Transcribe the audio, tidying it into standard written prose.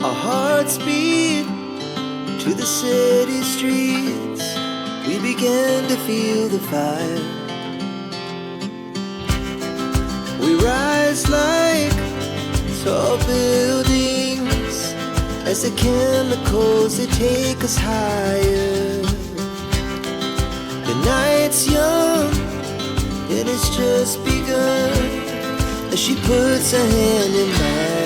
Our hearts beat to the city streets. We began to feel the fire. We rise like tall buildings as the chemicals, they take us higher. The night's young and it's just begun as she puts her hand in mine.